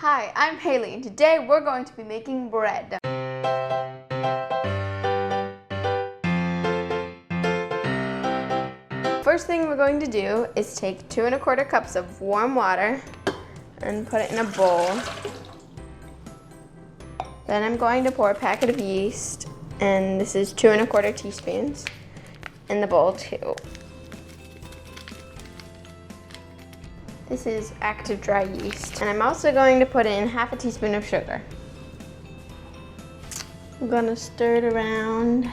Hi, I'm Haley, and today we're going to be making bread. First thing we're going to do is take 2 1/4 cups of warm water and put it in a bowl. Then I'm going to pour a packet of yeast, and this is 2 1/4 teaspoons, in the bowl too. This is active dry yeast. And I'm also going to put in 1/2 teaspoon of sugar. I'm gonna stir it around.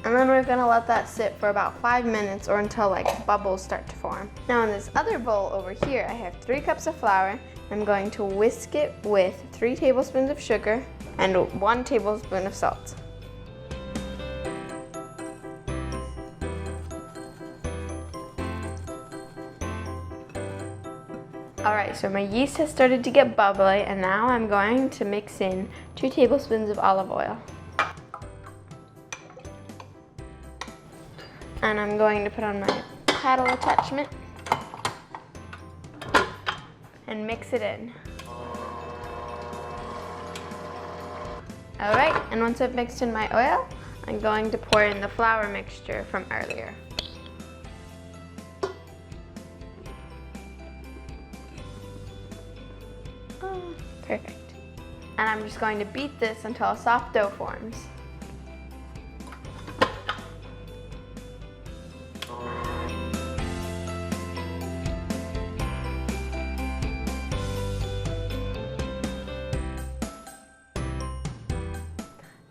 And then we're gonna let that sit for about 5 minutes or until like bubbles start to form. Now in this other bowl over here, I have 3 cups of flour. I'm going to whisk it with 3 tablespoons of sugar and 1 tablespoon of salt. Alright, so my yeast has started to get bubbly, and now I'm going to mix in 2 tablespoons of olive oil. And I'm going to put on my paddle attachment and mix it in. Alright, and once I've mixed in my oil, I'm going to pour in the flour mixture from earlier. Perfect. And I'm just going to beat this until a soft dough forms.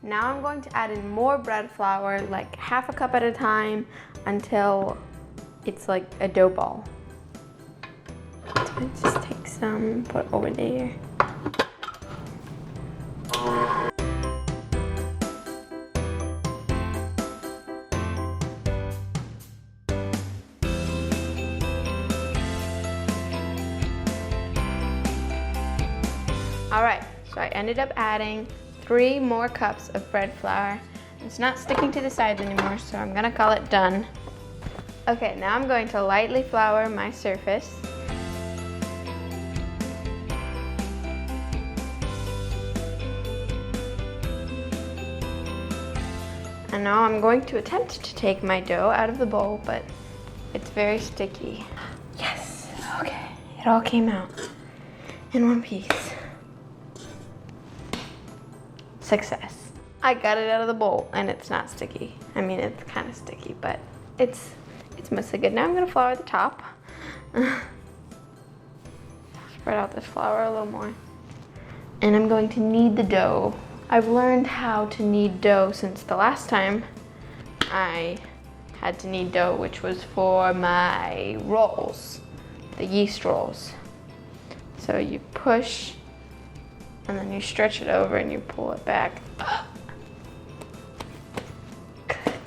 Now I'm going to add in more bread flour, like 1/2 cup at a time, until it's like a dough ball. So I just take some, put it over there. Alright, so I ended up adding 3 more cups of bread flour. It's not sticking to the sides anymore, so I'm gonna call it done. Okay, now I'm going to lightly flour my surface. And now I'm going to attempt to take my dough out of the bowl, but it's very sticky. Yes, okay, it all came out in one piece. Success. I got it out of the bowl and it's not sticky. I mean, it's kind of sticky, but it's mostly good. Now I'm gonna flour the top. Spread out this flour a little more. And I'm going to knead the dough. I've learned how to knead dough since the last time I had to knead dough, which was for my rolls, the yeast rolls. So you push, and then you stretch it over and you pull it back.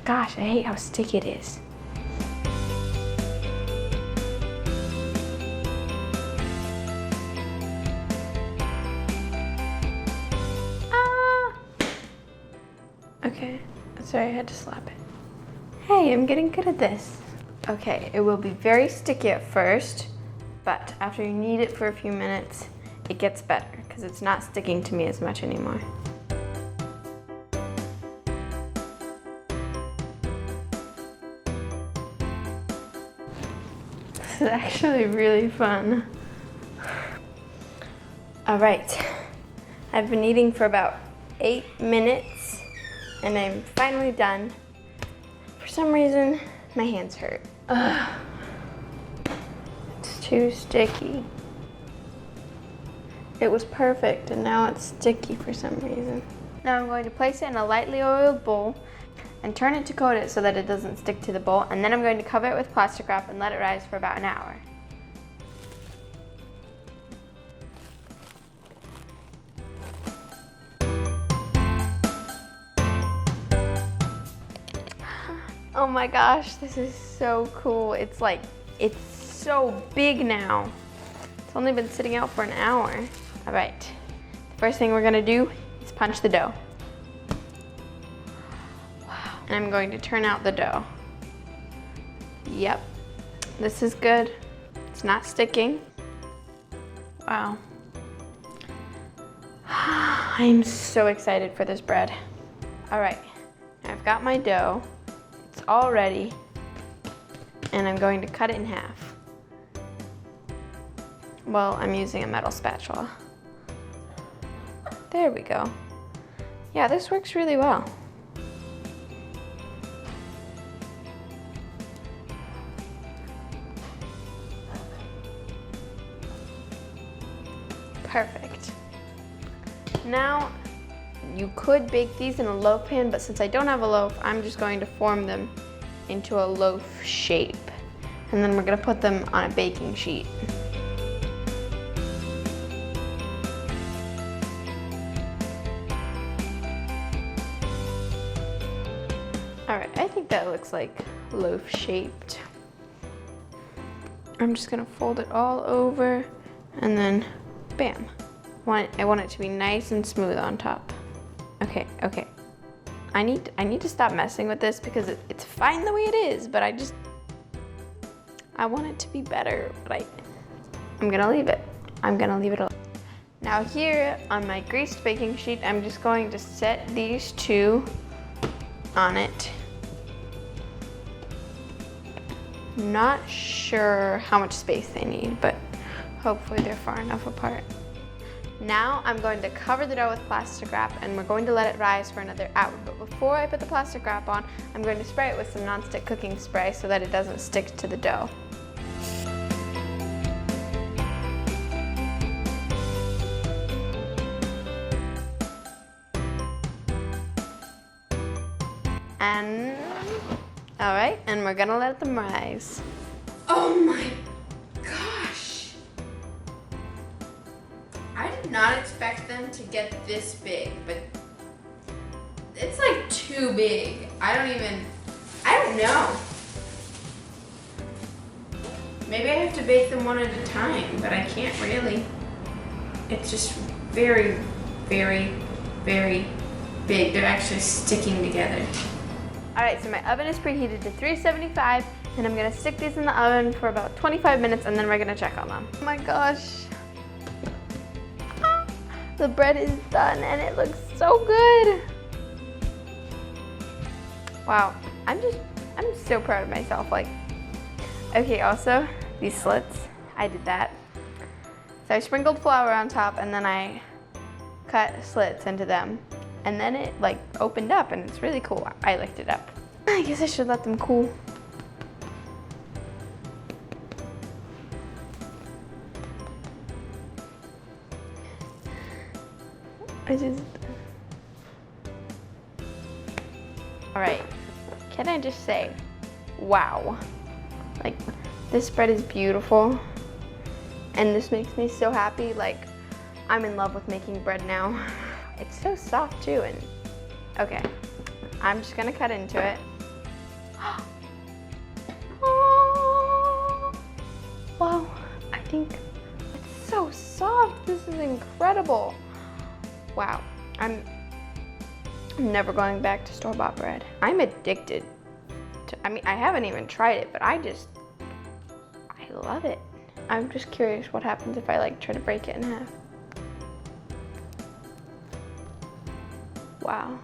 Gosh, I hate how sticky it is. Okay, sorry, I had to slap it. Hey, I'm getting good at this. Okay, it will be very sticky at first, but after you knead it for a few minutes, it gets better because it's not sticking to me as much anymore. This is actually really fun. All right, I've been kneading for about 8 minutes and I'm finally done. For some reason, my hands hurt. Ugh. It's too sticky. It was perfect and now it's sticky for some reason. Now I'm going to place it in a lightly oiled bowl and turn it to coat it so that it doesn't stick to the bowl, and then I'm going to cover it with plastic wrap and let it rise for about an hour. Oh my gosh, this is so cool. It's so big now. It's only been sitting out for an hour. All right, the first thing we're gonna do is punch the dough. Wow, and I'm going to turn out the dough. Yep, This is good. It's not sticking. Wow. I'm so excited for this bread. All right, I've got my dough. It's all ready. And I'm going to cut it in half. Well, I'm using a metal spatula. There we go. Yeah, this works really well. Perfect. Now, you could bake these in a loaf pan, but since I don't have a loaf, I'm just going to form them into a loaf shape. And then we're gonna put them on a baking sheet. All right, I think that looks like loaf shaped. I'm just gonna fold it all over and then bam. I want it to be nice and smooth on top. Okay. I need to stop messing with this because it's fine the way it is, but I want it to be better, but I'm gonna leave it. I'm gonna leave it alone. Now here on my greased baking sheet, I'm just going to set these two on it. Not sure how much space they need, but hopefully they're far enough apart. Now I'm going to cover the dough with plastic wrap and we're going to let it rise for another hour. But before I put the plastic wrap on, I'm going to spray it with some nonstick cooking spray so that it doesn't stick to the dough. And, all right, and we're gonna let them rise. Oh my gosh. I did not expect them to get this big, but it's like too big. I don't know. Maybe I have to bake them one at a time, but I can't really. It's just very, very, very big. They're actually sticking together. All right, so my oven is preheated to 375, and I'm gonna stick these in the oven for about 25 minutes, and then we're gonna check on them. Oh my gosh. The bread is done, and it looks so good. Wow, I'm so proud of myself. Like, okay, also, these slits, I did that. So I sprinkled flour on top, and then I cut slits into them. And then it like opened up and it's really cool. I licked it up. I guess I should let them cool. All right, can I just say, wow. Like, this bread is beautiful. And this makes me so happy. Like, I'm in love with making bread now. It's so soft too, and okay, I'm just gonna cut into it. Oh, wow, I think it's so soft. This is incredible. Wow, I'm never going back to store-bought bread. I'm addicted to, I haven't even tried it, but I love it. I'm just curious what happens if I like try to break it in half. Wow.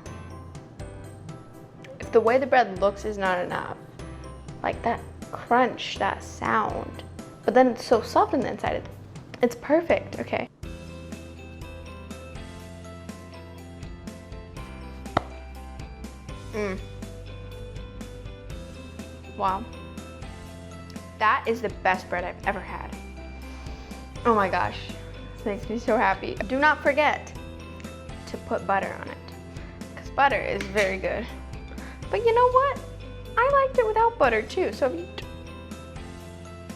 If the way the bread looks is not enough, like that crunch, that sound, but then it's so soft on the inside, it's perfect, okay. Wow. That is the best bread I've ever had. Oh my gosh, this makes me so happy. Do not forget to put butter on it, because butter is very good. But you know what? I liked it without butter too, so if you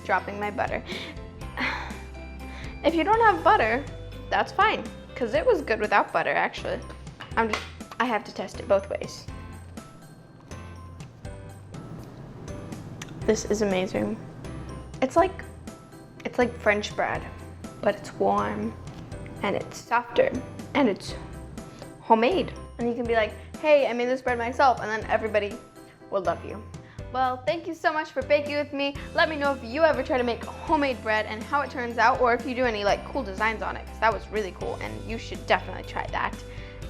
dropping my butter. If you don't have butter, that's fine, because it was good without butter actually. I have to test it both ways. This is amazing. It's like French bread, but it's warm and it's softer and it's homemade. And you can be like, hey, I made this bread myself, and then everybody will love you. Well, thank you so much for baking with me. Let me know if you ever try to make homemade bread and how it turns out, or if you do any like cool designs on it, because that was really cool and you should definitely try that.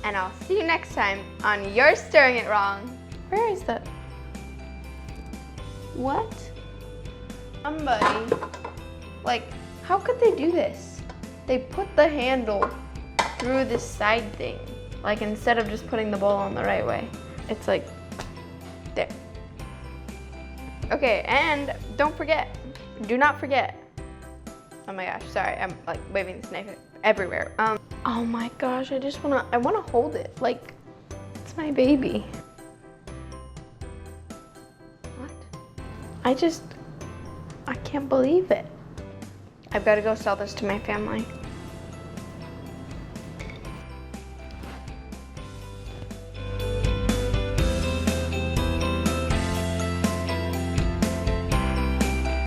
And I'll see you next time on You're Stirring It Wrong. Where is that? What? Somebody, like, how could they do this? They put the handle through this side thing, like instead of just putting the bowl on the right way. It's like, there. Okay, and don't forget, do not forget. Oh my gosh, sorry, I'm like waving this knife everywhere. Oh my gosh, I wanna hold it, like, it's my baby. What? I can't believe it. I've gotta go sell this to my family.